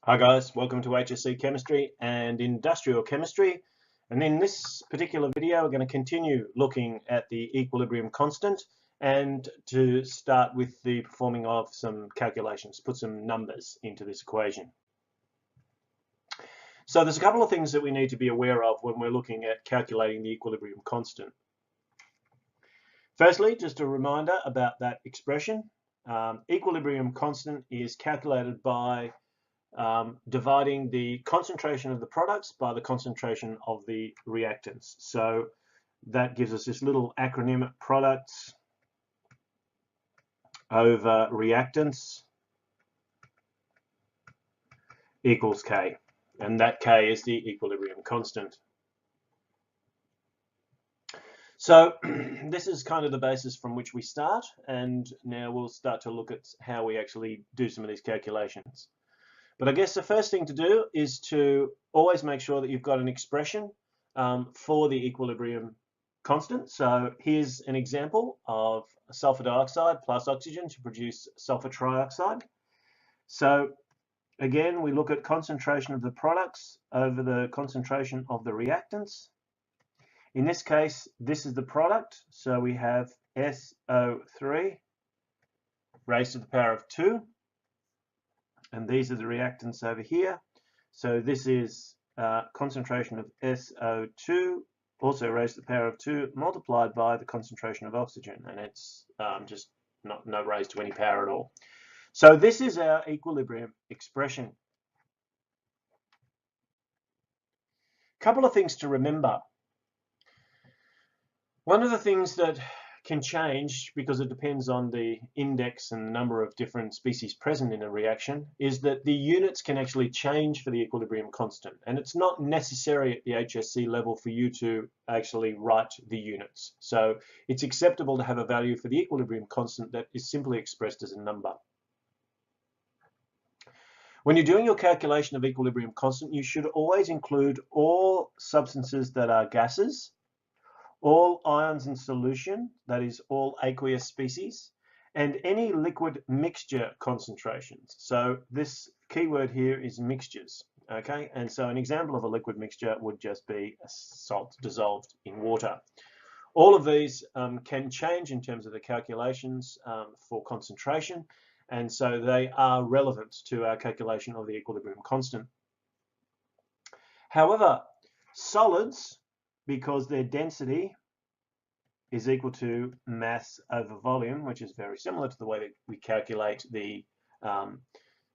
Hi guys, welcome to HSC Chemistry and Industrial Chemistry. And in this particular video, we're going to continue looking at the equilibrium constant and to start with the performing of some calculations, put some numbers into this equation. So there's a couple of things that we need to be aware of when we're looking at calculating the equilibrium constant. Firstly, just a reminder about that expression. Equilibrium constant is calculated by dividing the concentration of the products by the concentration of the reactants. So that gives us this little acronym: products over reactants equals K. And that K is the equilibrium constant. So this is kind of the basis from which we start, and now we'll start to look at how we actually do some of these calculations. But I guess the first thing to do is to always make sure that you've got an expression for the equilibrium constant. So here's an example of sulfur dioxide plus oxygen to produce sulfur trioxide. So again, we look at concentration of the products over the concentration of the reactants. In this case, this is the product. So we have SO3 raised to the power of 2. And these are the reactants over here. So this is concentration of SO2, also raised to the power of 2, multiplied by the concentration of oxygen. And it's just not raised to any power at all. So this is our equilibrium expression. Couple of things to remember. One of the things that can change, because it depends on the index and the number of different species present in a reaction, is that the units can actually change for the equilibrium constant. And it's not necessary at the HSC level for you to actually write the units. So it's acceptable to have a value for the equilibrium constant that is simply expressed as a number. When you're doing your calculation of equilibrium constant, you should always include all substances that are gases, all ions in solution, that is all aqueous species, and any liquid mixture concentrations. So this keyword here is mixtures, okay? And so an example of a liquid mixture would just be a salt dissolved in water. All of these can change in terms of the calculations for concentration, and so they are relevant to our calculation of the equilibrium constant. However, solids, because their density is equal to mass over volume, which is very similar to the way that we calculate the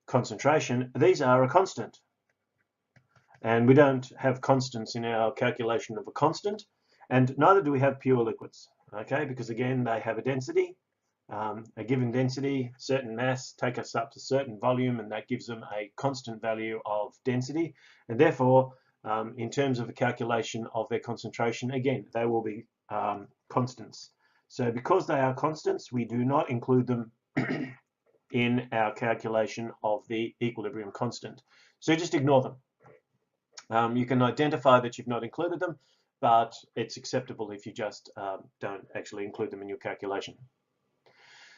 concentration, these are a constant. And we don't have constants in our calculation of a constant, and neither do we have pure liquids, okay? Because again, they have a density, a given density, certain mass, take us up to certain volume, and that gives them a constant value of density. And therefore, in terms of the calculation of their concentration, again, they will be constants. So because they are constants, we do not include them in our calculation of the equilibrium constant. So just ignore them. You can identify that you've not included them, but it's acceptable if you just don't actually include them in your calculation.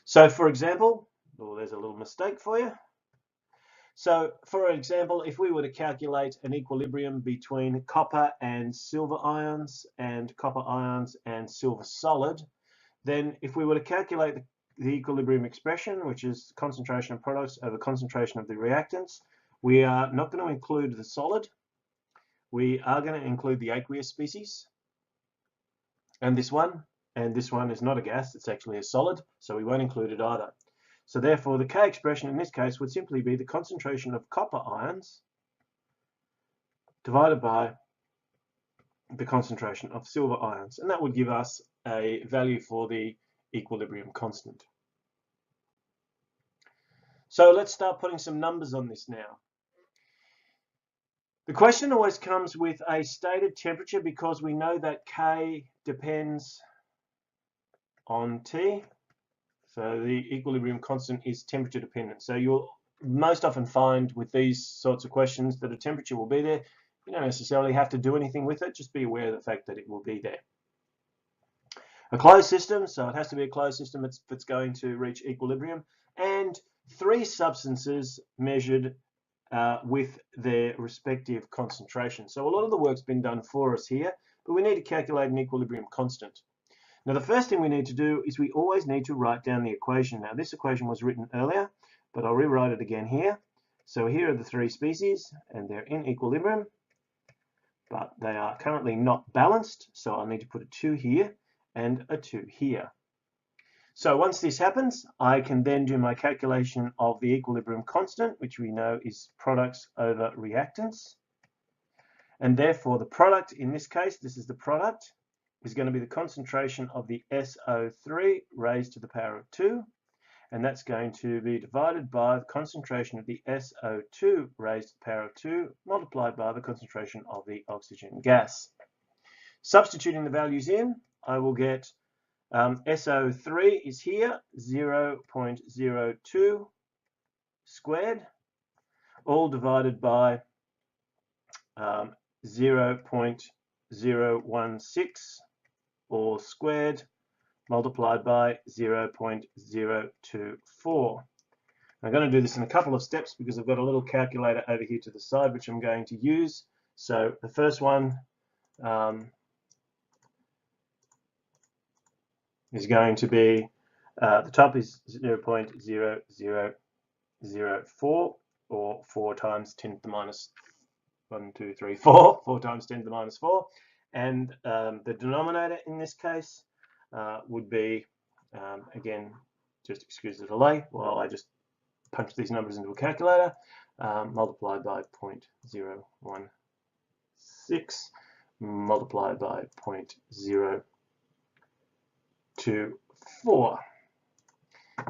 So for example, there's a little mistake for you. So for example, if we were to calculate an equilibrium between copper and silver ions and copper ions and silver solid, then if we were to calculate the equilibrium expression, which is concentration of products over concentration of the reactants, we are not going to include the solid. We are going to include the aqueous species and this one is not a gas, it's actually a solid, so we won't include it either. So therefore, the K expression in this case would simply be the concentration of copper ions divided by the concentration of silver ions. And that would give us a value for the equilibrium constant. So let's start putting some numbers on this now. The question always comes with a stated temperature because we know that K depends on T. So the equilibrium constant is temperature dependent. So you'll most often find with these sorts of questions that a temperature will be there. You don't necessarily have to do anything with it, just be aware of the fact that it will be there. A closed system, so it has to be a closed system if it's going to reach equilibrium, and three substances measured with their respective concentration. So a lot of the work's been done for us here, but we need to calculate an equilibrium constant. Now the first thing we need to do is we always need to write down the equation. Now this equation was written earlier, but I'll rewrite it again here. So here are the three species, and they're in equilibrium, but they are currently not balanced, so I'll need to put a 2 here and a 2 here. So once this happens, I can then do my calculation of the equilibrium constant, which we know is products over reactants. And therefore the product, in this case, this is the product, is going to be the concentration of the SO3 raised to the power of 2. And that's going to be divided by the concentration of the SO2 raised to the power of 2 multiplied by the concentration of the oxygen gas. Substituting the values in, I will get SO3 is here, 0.02 squared, all divided by 0.016 all squared multiplied by 0.024. I'm going to do this in a couple of steps because I've got a little calculator over here to the side which I'm going to use. So the first one is going to be, the top is 0.0004 or 4 times 10 to the minus 4 times 10 to the minus 4. And the denominator in this case would be, again, just excuse the delay while I just punch these numbers into a calculator, multiplied by 0.016 multiplied by 0.024.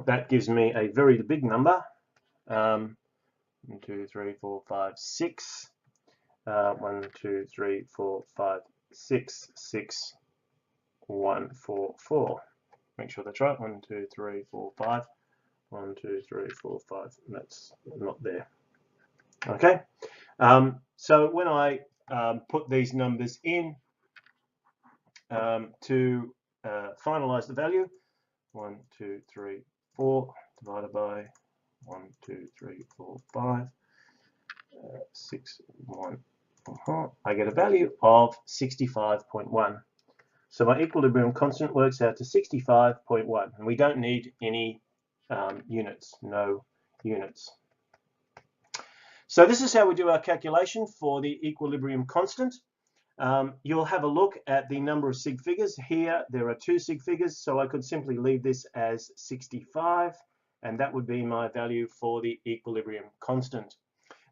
That gives me a very big number. 1, 2, 3, 4, 5, 6. 1, 2, 3, 4, 5, 6, 6, 1, 4, 4. Make sure that's right. 1, 2, 3, 4, 5. 1, 2, 3, 4, 5. That's not there. Okay. So when I put these numbers in to finalize the value, 1, 2, 3, 4 divided by 1, 2, 3, 4, 5, 6, 1. I get a value of 65.1. So my equilibrium constant works out to 65.1, and we don't need any units, no units. So this is how we do our calculation for the equilibrium constant. You'll have a look at the number of sig figures. Here there are 2 sig figures, so I could simply leave this as 65, and that would be my value for the equilibrium constant.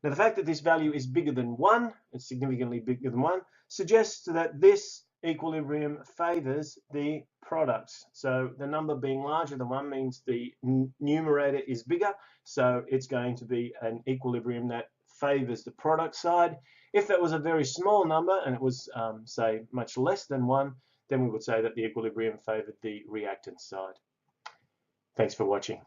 Now the fact that this value is bigger than 1, it's significantly bigger than 1, suggests that this equilibrium favors the products. So the number being larger than 1 means the numerator is bigger, so it's going to be an equilibrium that favors the product side. If that was a very small number and it was, say, much less than 1, then we would say that the equilibrium favored the reactant side. Thanks for watching.